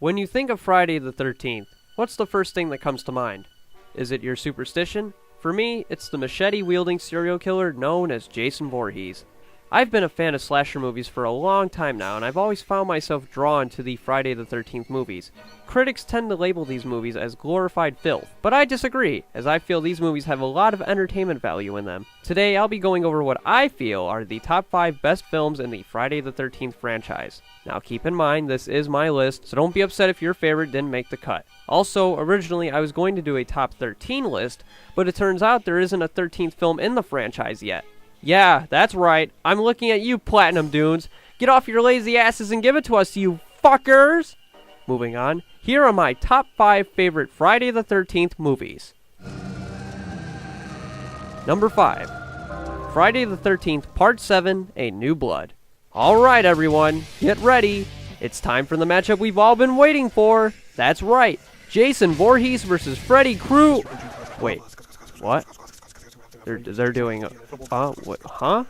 When you think of Friday the 13th, what's the first thing that comes to mind? Is it your superstition? For me, it's the machete-wielding serial killer known as Jason Voorhees. I've been a fan of slasher movies for a long time now, and I've always found myself drawn to the Friday the 13th movies. Critics tend to label these movies as glorified filth, but I disagree, as I feel these movies have a lot of entertainment value in them. Today, I'll be going over what I feel are the top 5 best films in the Friday the 13th franchise. Now keep in mind, this is my list, so don't be upset if your favorite didn't make the cut. Also, originally I was going to do a top 13 list, but it turns out there isn't a 13th film in the franchise yet. Yeah, that's right. I'm looking at you, Platinum Dunes. Get off your lazy asses and give it to us, you fuckers! Moving on, here are my top 5 favorite Friday the 13th movies. Number 5. Friday the 13th Part 7, A New Blood. Alright everyone, get ready. It's time for the matchup we've all been waiting for. That's right, Jason Voorhees versus Freddy Krueger. Wait, what? They're doing what? Huh?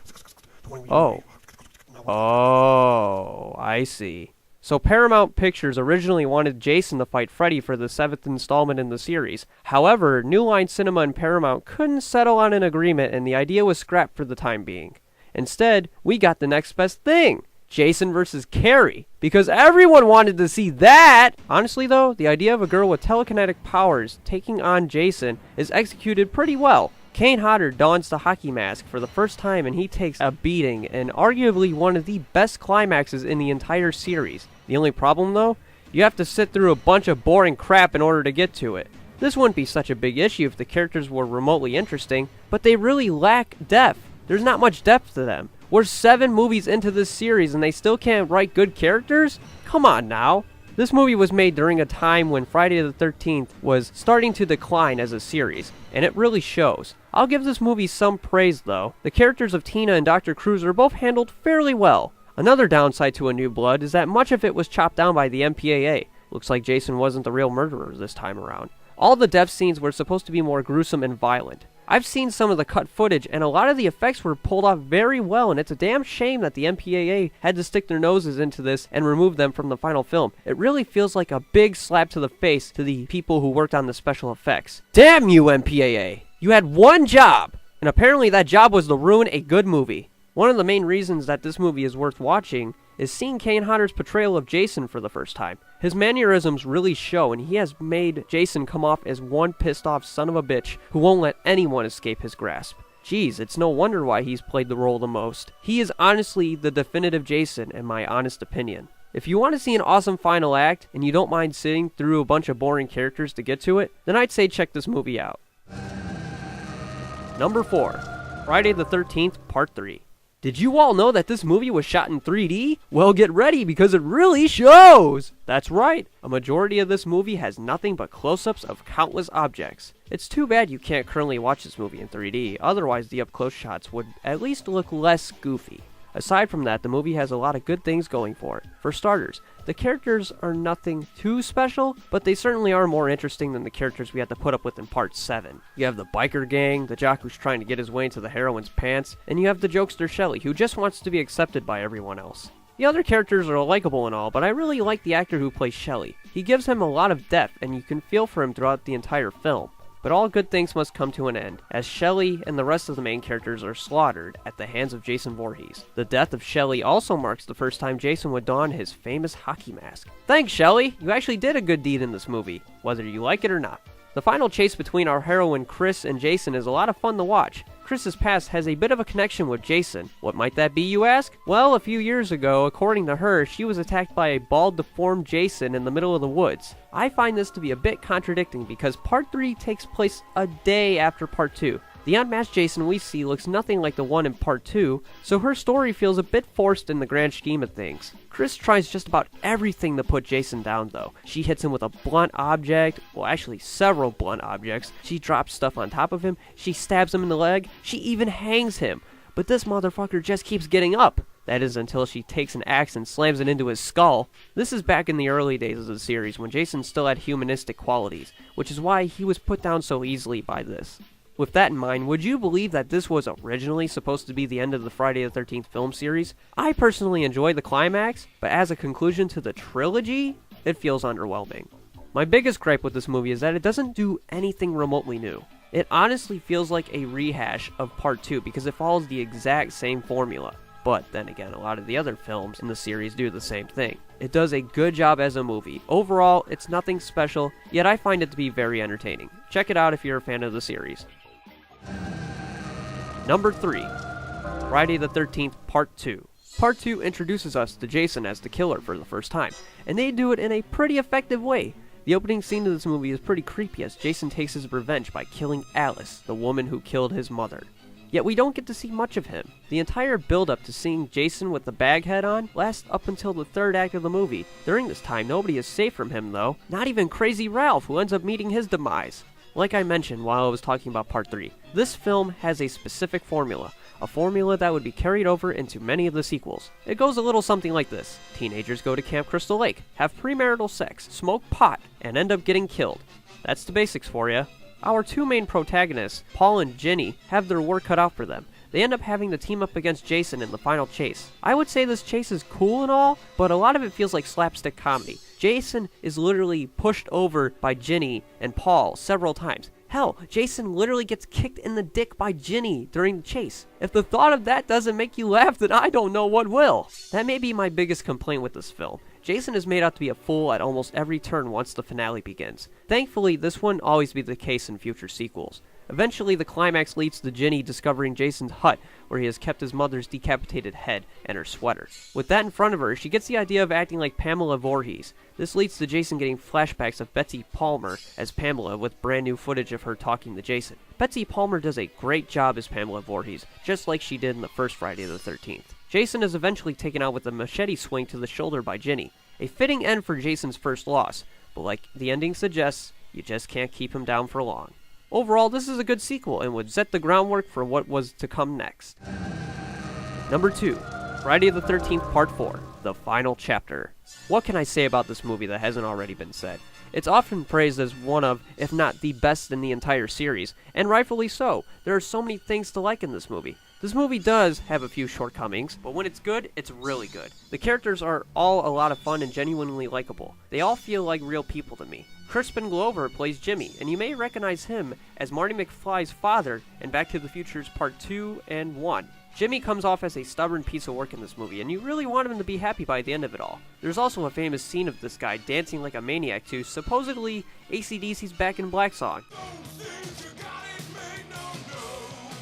Oh, I see. So Paramount Pictures originally wanted Jason to fight Freddy for the 7th installment in the series. However, New Line Cinema and Paramount couldn't settle on an agreement and the idea was scrapped for the time being. Instead, we got the next best thing. Jason versus Carrie, because everyone wanted to see that! Honestly though, the idea of a girl with telekinetic powers taking on Jason is executed pretty well. Kane Hodder dons the hockey mask for the first time and he takes a beating in arguably one of the best climaxes in the entire series. The only problem though, you have to sit through a bunch of boring crap in order to get to it. This wouldn't be such a big issue if the characters were remotely interesting, but they really lack depth. There's not much depth to them. We're 7 movies into this series and they still can't write good characters? Come on now. This movie was made during a time when Friday the 13th was starting to decline as a series, and it really shows. I'll give this movie some praise though. The characters of Tina and Dr. Cruz are both handled fairly well. Another downside to A New Blood is that much of it was chopped down by the MPAA. Looks like Jason wasn't the real murderer this time around. All the death scenes were supposed to be more gruesome and violent. I've seen some of the cut footage, and a lot of the effects were pulled off very well, and it's a damn shame that the MPAA had to stick their noses into this and remove them from the final film. It really feels like a big slap to the face to the people who worked on the special effects. Damn you, MPAA! You had one job! And apparently that job was to ruin a good movie. One of the main reasons that this movie is worth watching is seeing Kane Hodder's portrayal of Jason for the first time. His mannerisms really show, and he has made Jason come off as one pissed off son of a bitch who won't let anyone escape his grasp. Geez, it's no wonder why he's played the role the most. He is honestly the definitive Jason, in my honest opinion. If you want to see an awesome final act, and you don't mind sitting through a bunch of boring characters to get to it, then I'd say check this movie out. Number 4. Friday the 13th Part 3. Did you all know that this movie was shot in 3D? Well, get ready because it really shows! That's right, a majority of this movie has nothing but close-ups of countless objects. It's too bad you can't currently watch this movie in 3D, otherwise the up-close shots would at least look less goofy. Aside from that, the movie has a lot of good things going for it. For starters, the characters are nothing too special, but they certainly are more interesting than the characters we had to put up with in Part 7. You have the biker gang, the jock who's trying to get his way into the heroine's pants, and you have the jokester Shelly, who just wants to be accepted by everyone else. The other characters are likable and all, but I really like the actor who plays Shelly. He gives him a lot of depth, and you can feel for him throughout the entire film. But all good things must come to an end, as Shelly and the rest of the main characters are slaughtered at the hands of Jason Voorhees. The death of Shelly also marks the first time Jason would don his famous hockey mask. Thanks, Shelly! You actually did a good deed in this movie, whether you like it or not. The final chase between our heroine Chris and Jason is a lot of fun to watch. Chris's past has a bit of a connection with Jason. What might that be, you ask? Well, a few years ago, according to her, she was attacked by a bald, deformed Jason in the middle of the woods. I find this to be a bit contradicting because Part 3 takes place a day after Part 2. The unmatched Jason we see looks nothing like the one in Part 2, so her story feels a bit forced in the grand scheme of things. Chris tries just about everything to put Jason down though. She hits him with a blunt object, well actually several blunt objects. She drops stuff on top of him, she stabs him in the leg, she even hangs him. But this motherfucker just keeps getting up. That is until she takes an axe and slams it into his skull. This is back in the early days of the series when Jason still had humanistic qualities, which is why he was put down so easily by this. With that in mind, would you believe that this was originally supposed to be the end of the Friday the 13th film series? I personally enjoyed the climax, but as a conclusion to the trilogy, it feels underwhelming. My biggest gripe with this movie is that it doesn't do anything remotely new. It honestly feels like a rehash of Part 2 because it follows the exact same formula. But then again, a lot of the other films in the series do the same thing. It does a good job as a movie. Overall, it's nothing special, yet I find it to be very entertaining. Check it out if you're a fan of the series. Number 3. Friday the 13th Part 2. Part 2 introduces us to Jason as the killer for the first time, and they do it in a pretty effective way. The opening scene of this movie is pretty creepy as Jason takes his revenge by killing Alice, the woman who killed his mother. Yet we don't get to see much of him. The entire build-up to seeing Jason with the bag head on lasts up until the third act of the movie. During this time, nobody is safe from him though, not even Crazy Ralph, who ends up meeting his demise. Like I mentioned while I was talking about Part 3, this film has a specific formula. A formula that would be carried over into many of the sequels. It goes a little something like this. Teenagers go to Camp Crystal Lake, have premarital sex, smoke pot, and end up getting killed. That's the basics for ya. Our two main protagonists, Paul and Ginny, have their work cut out for them. They end up having to team up against Jason in the final chase. I would say this chase is cool and all, but a lot of it feels like slapstick comedy. Jason is literally pushed over by Ginny and Paul several times. Hell, Jason literally gets kicked in the dick by Ginny during the chase. If the thought of that doesn't make you laugh, then I don't know what will. That may be my biggest complaint with this film. Jason is made out to be a fool at almost every turn once the finale begins. Thankfully, this wouldn't always be the case in future sequels. Eventually, the climax leads to Ginny discovering Jason's hut, where he has kept his mother's decapitated head and her sweater. With that in front of her, she gets the idea of acting like Pamela Voorhees. This leads to Jason getting flashbacks of Betsy Palmer as Pamela with brand new footage of her talking to Jason. Betsy Palmer does a great job as Pamela Voorhees, just like she did in the first Friday the 13th. Jason is eventually taken out with a machete swing to the shoulder by Ginny. A fitting end for Jason's first loss, but like the ending suggests, you just can't keep him down for long. Overall, this is a good sequel and would set the groundwork for what was to come next. Number 2. Friday the 13th Part 4. The Final Chapter. What can I say about this movie that hasn't already been said? It's often praised as one of, if not the best in the entire series, and rightfully so. There are so many things to like in this movie. This movie does have a few shortcomings, but when it's good, it's really good. The characters are all a lot of fun and genuinely likable. They all feel like real people to me. Crispin Glover plays Jimmy, and you may recognize him as Marty McFly's father in Back to the Future's Part 2 and 1. Jimmy comes off as a stubborn piece of work in this movie, and you really want him to be happy by the end of it all. There's also a famous scene of this guy dancing like a maniac to supposedly AC/DC's Back in Black song.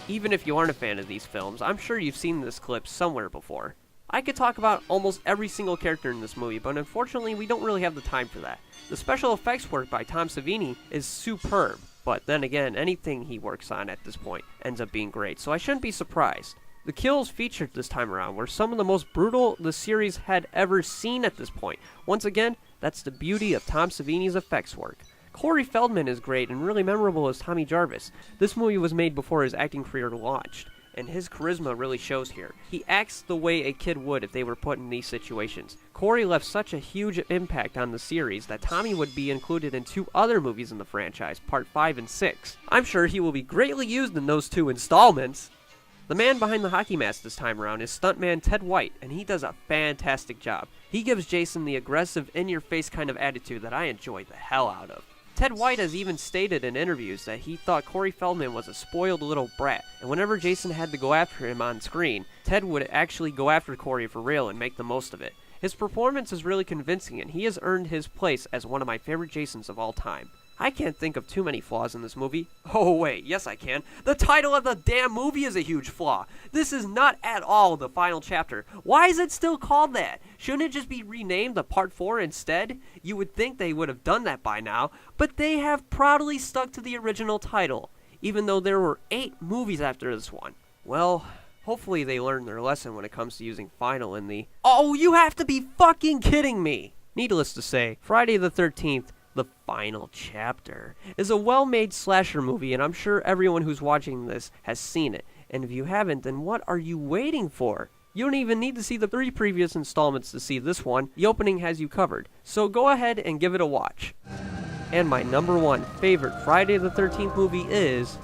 Even if you aren't a fan of these films, I'm sure you've seen this clip somewhere before. I could talk about almost every single character in this movie, but unfortunately we don't really have the time for that. The special effects work by Tom Savini is superb, but then again, anything he works on at this point ends up being great, so I shouldn't be surprised. The kills featured this time around were some of the most brutal the series had ever seen at this point. Once again, that's the beauty of Tom Savini's effects work. Corey Feldman is great and really memorable as Tommy Jarvis. This movie was made before his acting career launched, and his charisma really shows here. He acts the way a kid would if they were put in these situations. Corey left such a huge impact on the series that Tommy would be included in 2 other movies in the franchise, Part 5 and 6. I'm sure he will be greatly used in those 2 installments. The man behind the hockey mask this time around is stuntman Ted White, and he does a fantastic job. He gives Jason the aggressive, in-your-face kind of attitude that I enjoy the hell out of. Ted White has even stated in interviews that he thought Corey Feldman was a spoiled little brat, and whenever Jason had to go after him on screen, Ted would actually go after Corey for real and make the most of it. His performance is really convincing, and he has earned his place as one of my favorite Jasons of all time. I can't think of too many flaws in this movie. Oh wait, yes I can. The title of the damn movie is a huge flaw. This is not at all the final chapter. Why is it still called that? Shouldn't it just be renamed the Part 4 instead? You would think they would have done that by now, but they have proudly stuck to the original title, even though there were 8 movies after this one. Well, hopefully they learned their lesson when it comes to using final in the... Oh, you have to be fucking kidding me! Needless to say, Friday the 13th, The Final Chapter, is a well-made slasher movie, and I'm sure everyone who's watching this has seen it. And if you haven't, then what are you waiting for? You don't even need to see the 3 previous installments to see this one. The opening has you covered. So go ahead and give it a watch. And my number 1 favorite Friday the 13th movie is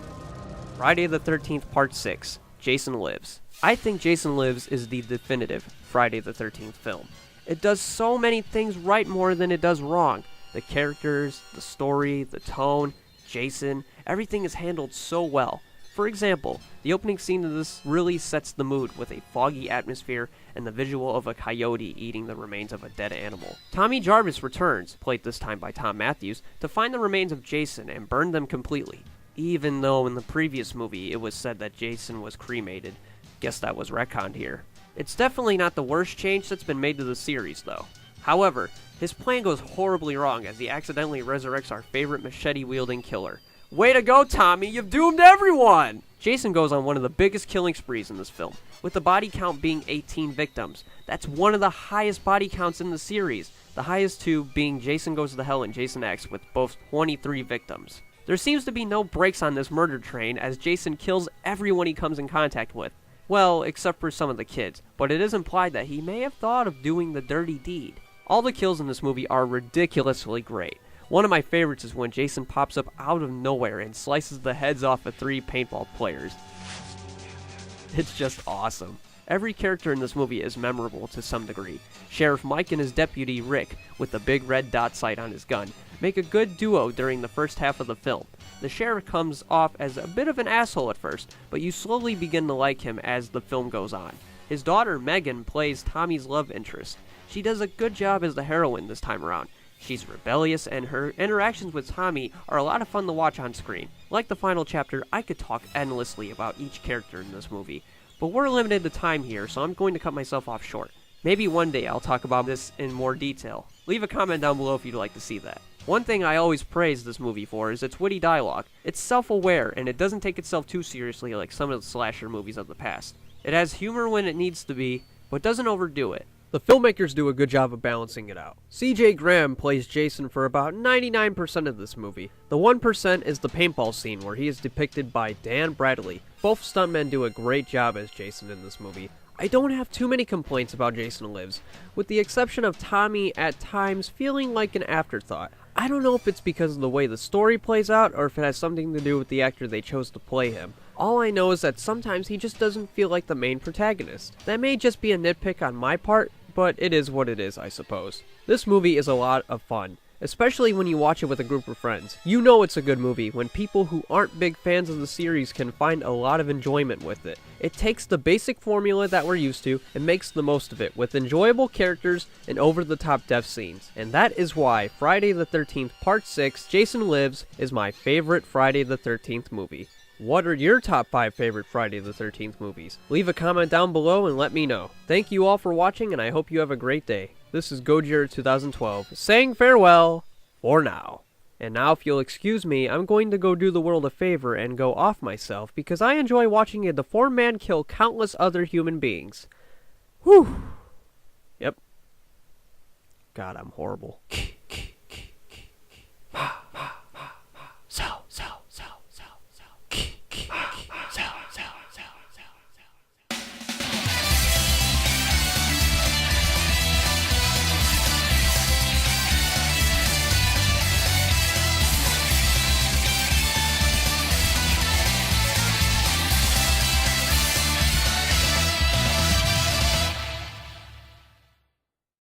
Friday the 13th Part 6, Jason Lives. I think Jason Lives is the definitive Friday the 13th film. It does so many things right more than it does wrong. The characters, the story, the tone, Jason, everything is handled so well. For example, the opening scene of this really sets the mood with a foggy atmosphere and the visual of a coyote eating the remains of a dead animal. Tommy Jarvis returns, played this time by Tom Matthews, to find the remains of Jason and burn them completely. Even though in the previous movie it was said that Jason was cremated. Guess that was retconned here. It's definitely not the worst change that's been made to the series though. However, his plan goes horribly wrong as he accidentally resurrects our favorite machete-wielding killer. Way to go, Tommy! You've doomed everyone! Jason goes on one of the biggest killing sprees in this film, with the body count being 18 victims. That's one of the highest body counts in the series, the highest two being Jason Goes to Hell and Jason X with both 23 victims. There seems to be no brakes on this murder train as Jason kills everyone he comes in contact with. Well, except for some of the kids, but it is implied that he may have thought of doing the dirty deed. All the kills in this movie are ridiculously great. One of my favorites is when Jason pops up out of nowhere and slices the heads off of 3 paintball players. It's just awesome. Every character in this movie is memorable to some degree. Sheriff Mike and his deputy Rick, with the big red dot sight on his gun, make a good duo during the first half of the film. The sheriff comes off as a bit of an asshole at first, but you slowly begin to like him as the film goes on. His daughter Megan plays Tommy's love interest. She does a good job as the heroine this time around. She's rebellious, and her interactions with Tommy are a lot of fun to watch on screen. Like the final chapter, I could talk endlessly about each character in this movie, but we're limited to time here, so I'm going to cut myself off short. Maybe one day I'll talk about this in more detail. Leave a comment down below if you'd like to see that. One thing I always praise this movie for is its witty dialogue. It's self-aware, and it doesn't take itself too seriously like some of the slasher movies of the past. It has humor when it needs to be, but doesn't overdo it. The filmmakers do a good job of balancing it out. C.J. Graham plays Jason for about 99% of this movie. The 1% is the paintball scene where he is depicted by Dan Bradley. Both stuntmen do a great job as Jason in this movie. I don't have too many complaints about Jason Lives, with the exception of Tommy at times feeling like an afterthought. I don't know if it's because of the way the story plays out or if it has something to do with the actor they chose to play him. All I know is that sometimes he just doesn't feel like the main protagonist. That may just be a nitpick on my part, but it is what it is, I suppose. This movie is a lot of fun, especially when you watch it with a group of friends. You know it's a good movie when people who aren't big fans of the series can find a lot of enjoyment with it. It takes the basic formula that we're used to and makes the most of it with enjoyable characters and over-the-top death scenes. And that is why Friday the 13th Part 6, Jason Lives, is my favorite Friday the 13th movie. What are your top 5 favorite Friday the 13th movies? Leave a comment down below and let me know. Thank you all for watching, and I hope you have a great day. This is Gojira 2012, saying farewell for now. And now, if you'll excuse me, I'm going to go do the world a favor and go off myself because I enjoy watching a deformed man kill countless other human beings. Whew. Yep. God, I'm horrible.